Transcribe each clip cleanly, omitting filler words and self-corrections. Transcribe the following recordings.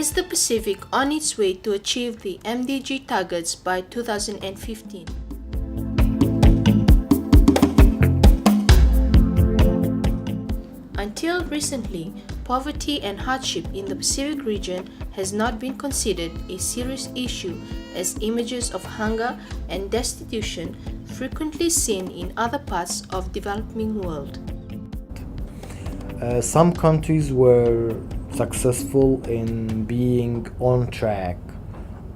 Is the Pacific on its way to achieve the MDG targets by 2015? Until recently, poverty and hardship in the Pacific region has not been considered a serious issue, as images of hunger and destitution frequently seen in other parts of the developing world. Some countries were successful in being on track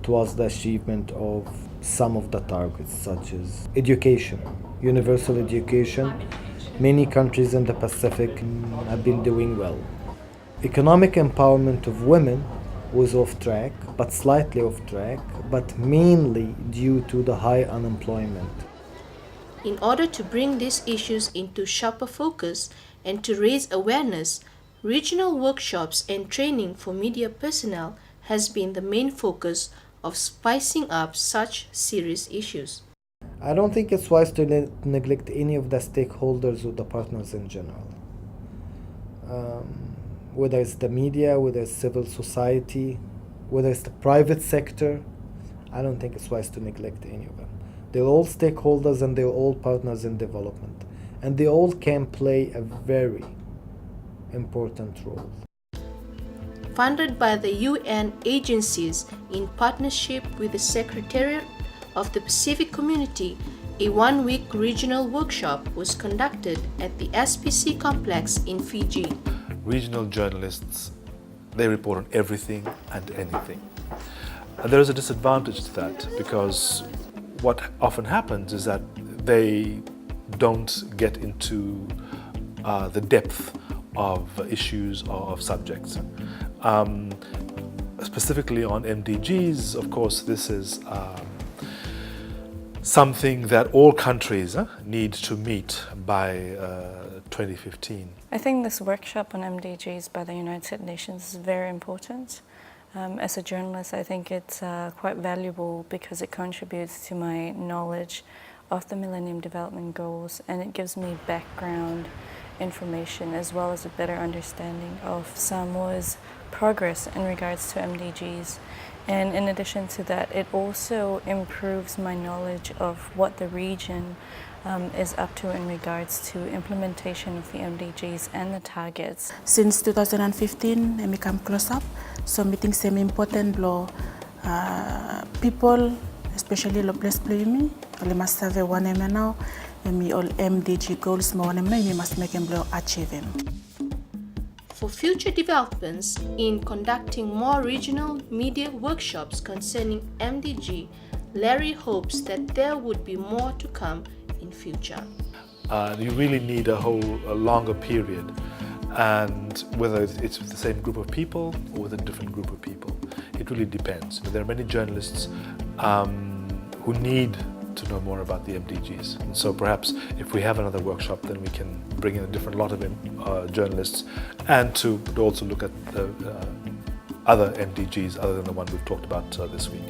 towards the achievement of some of the targets, such as education, universal education. Many countries in the Pacific have been doing well. Economic empowerment of women was off track, but slightly off track, but mainly due to the high unemployment. In order to bring these issues into sharper focus and to raise awareness, regional workshops and training for media personnel has been the main focus of spicing up such serious issues. I don't think it's wise to neglect any of the stakeholders or the partners in general. Whether it's the media, whether it's civil society, whether it's the private sector, I don't think it's wise to neglect any of them. They're all stakeholders and they're all partners in development. And they all can play a very important role. Funded by the UN agencies in partnership with the Secretariat of the Pacific Community, a one-week regional workshop was conducted at the SPC complex in Fiji. Regional journalists, they report on everything and anything. And there is a disadvantage to that, because what often happens is that they don't get into the depth of issues or of subjects. Specifically on MDGs, of course, this is something that all countries need to meet by 2015. I think this workshop on MDGs by the United Nations is very important. As a journalist, I think it's quite valuable because it contributes to my knowledge of the Millennium Development Goals, and it gives me background information as well as a better understanding of Samoa's progress in regards to MDGs. And in addition to that, it also improves my knowledge of what the region is up to in regards to implementation of the MDGs and the targets. Since 2015, I become close up, so meeting same important law people, especially the blessed play me, I must have a one now, and me all MDG goals, more and me must make them achieve them. For future developments in conducting more regional media workshops concerning MDG, Larry hopes that there would be more to come in future. You really need a longer period, and whether it's with the same group of people or with a different group of people, it really depends. There are many journalists who need to know more about the MDGs. And so perhaps if we have another workshop, then we can bring in a different lot of journalists, and to also look at other MDGs other than the one we've talked about this week.